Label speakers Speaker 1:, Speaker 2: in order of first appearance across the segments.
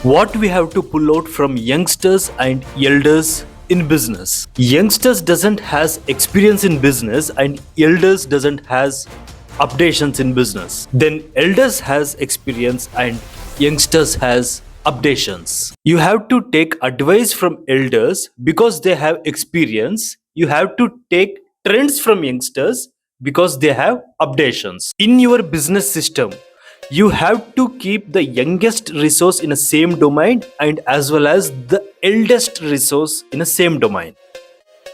Speaker 1: What we have to pull out from youngsters and elders in business. Youngsters doesn't has experience in business and elders doesn't has updations in business. Then elders has experience and youngsters has updations. You have to take advice from elders because they have experience. You have to take trends from youngsters because they have updations. In your business system, you have to keep the youngest resource in the same domain and as well as the eldest resource in the same domain.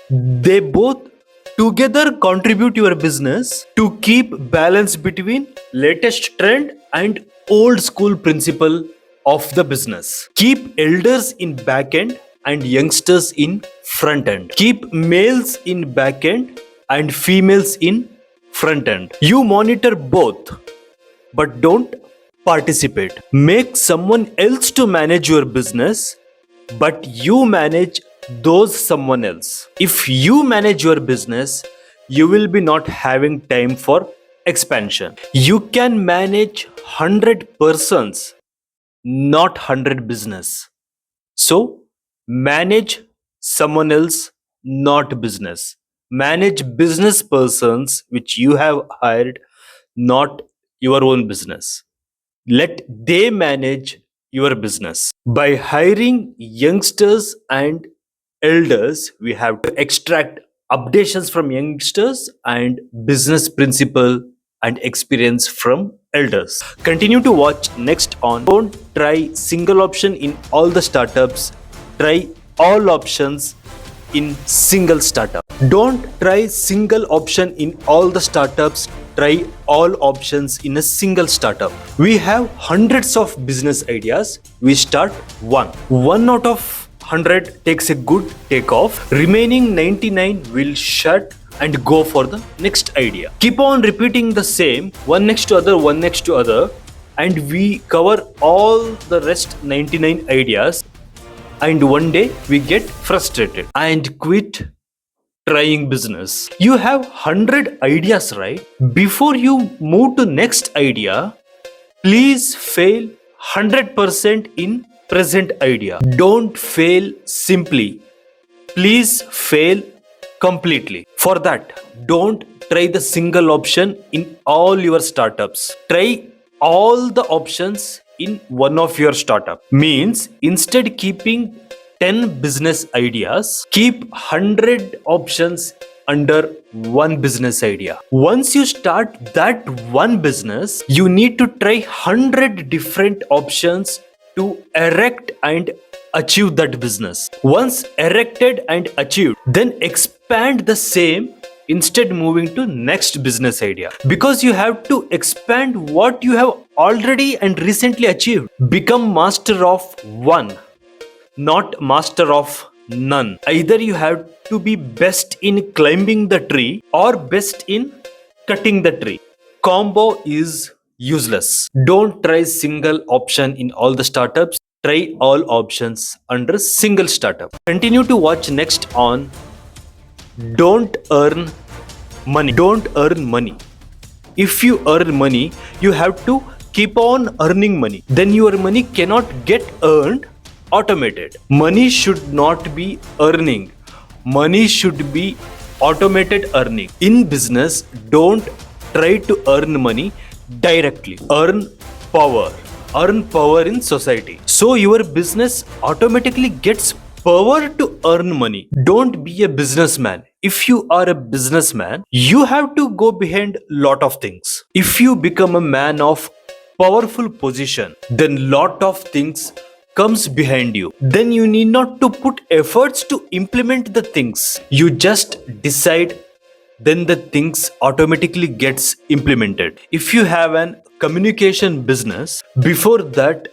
Speaker 1: They both together contribute your business to keep balance between latest trend and old school principle of the business. Keep elders in back end and youngsters in front end. Keep males in back end and females in front end. You monitor both but don't participate. Make someone else to manage your business, but you manage those someone else. If you manage your business, you will be not having time for expansion. You can manage 100 persons, not 100 business. So, manage someone else, not business. Manage business persons which you have hired, not your own business. Let they manage your business. By hiring youngsters and elders, we have to extract updations from youngsters and business principle and experience from elders. Continue to watch next on Don't Try Single Option in All the Startups. Try all options in single startup. Don't try single option in all the startups. Try all options in a single startup. We have hundreds of business ideas. We start one. One out of 100 takes a good takeoff. Remaining 99 will shut and go for the next idea. Keep on repeating the same, one next to other, one next to other, and we cover all the rest 99 ideas. And one day we get frustrated and quit trying business. You have 100 ideas, right? Before you move to next idea, please fail 100% in present idea. Don't fail simply. Please fail completely. For that, don't try the single option in all your startups. Try all the options in one of your startup. Means instead keeping 10 business ideas, keep 100 options under one business idea. Once you start that one business, you need to try 100 different options to erect and achieve that business. Once erected and achieved, then expand the same instead moving to next business idea, because you have to expand what you have already and recently achieved. Become master of one, not master of none. Either you have to be best in climbing the tree or best in cutting the tree. Combo is useless. Don't try single option in all the startups. Try all options under single startup. Continue to watch next on Don't Earn Money. Don't earn money. If you earn money, you have to keep on earning money. Then your money cannot get earned automated. Money should not be earning. Money should be automated earning. In business, don't try to earn money directly. Earn power. Earn power in society. So your business automatically gets power to earn money. Don't be a businessman. If you are a businessman, you have to go behind lot of things. If you become a man of powerful position, then lot of things comes behind you. Then you need not to put efforts to implement the things. You just decide, then the things automatically gets implemented. If you have an communication business, before that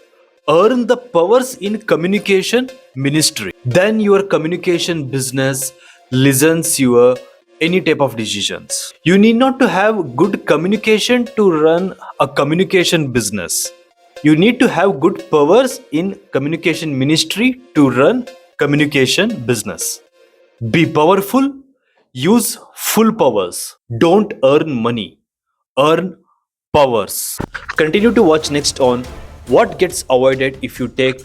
Speaker 1: earn the powers in communication ministry. Then your communication business listens your any type of decisions. You need not to have good communication to run a communication business. You need to have good powers in communication ministry to run communication business. Be powerful, use full powers. Don't earn money, earn powers. Continue to watch next on what gets avoided if you take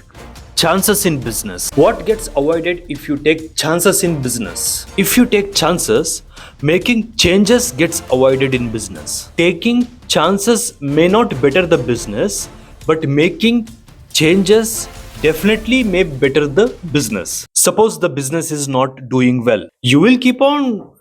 Speaker 1: chances in business. What gets avoided if you take chances in business? If you take chances, making changes gets avoided in business. Taking chances may not better the business, but making changes definitely may better the business. Suppose the business is not doing well. You will keep on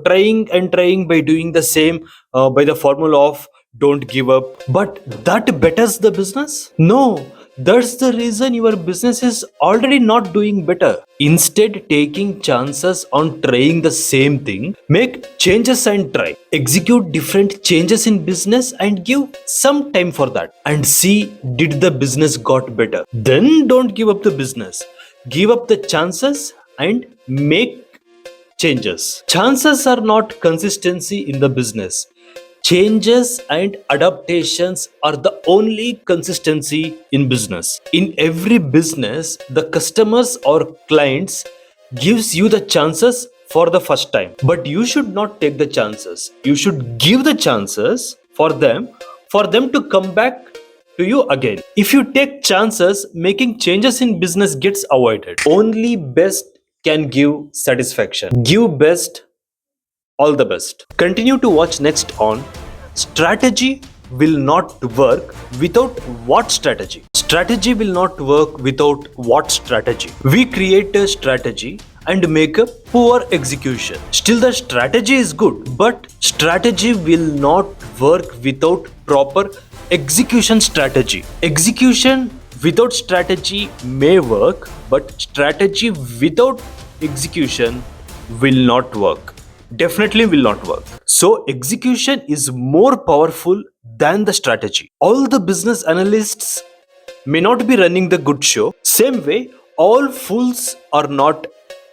Speaker 1: trying and trying by doing the same by the formula of don't give up. But that betters the business? No, that's the reason your business is already not doing better. Instead, taking chances on trying the same thing, make changes and try. Execute different changes in business and give some time for that and see did the business got better. Then don't give up the business. Give up the chances and make changes. Chances are not consistency in the business. Changes and adaptations are the only consistency in business. In every business, the customers or clients gives you the chances for the first time. But you should not take the chances. You should give the chances for them to come back to you again. If you take chances, making changes in business gets avoided. Only best can give satisfaction. Give best, all the best. Continue to watch next on Strategy Will Not Work Without What Strategy? Strategy will not work without what strategy? We create a strategy and make a poor execution. Still, the strategy is good, but strategy will not work without proper execution strategy. Execution without strategy may work, but strategy without execution will not work. Definitely will not work. So, execution is more powerful than the strategy. All the business analysts may not be running the good show. Same way, all fools are not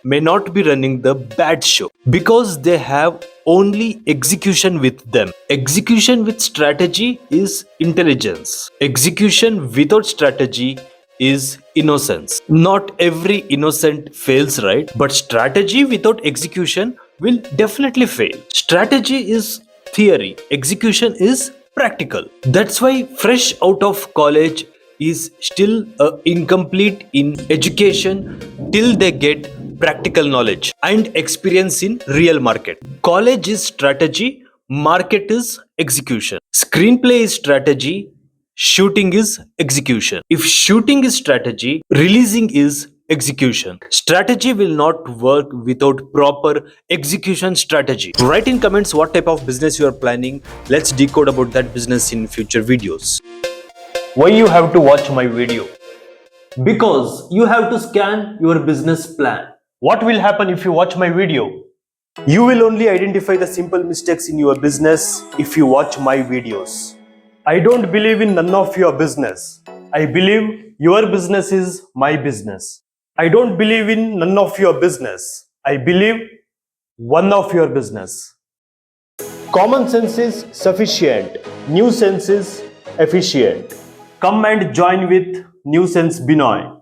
Speaker 1: may not be running the bad show because they have only execution with them. Execution with strategy is intelligence. Execution without strategy is innocence. Not every innocent fails, right? But strategy without execution will definitely fail. Strategy is theory, execution is practical. That's why fresh out of college is still incomplete in education till they get practical knowledge and experience in real market. College is strategy, market is execution. Screenplay is strategy, shooting is execution. If shooting is strategy, releasing is execution. Strategy will not work without proper execution strategy. Write in comments what type of business you are planning. Let's decode about that business in future videos. Why you have to watch my video? Because you have to scan your business plan. What will happen if you watch my video? You will only identify the simple mistakes in your business if you watch my videos. I don't believe in none of your business. I believe your business is my business. I don't believe in none of your business. I believe one of your business. Common sense is sufficient. New sense is efficient. Come and join with New Sense Benoy.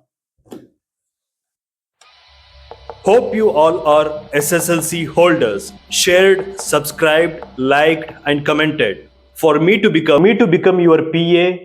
Speaker 1: Hope you all are SSLC holders. Shared, subscribed, liked and commented. For me to become your PA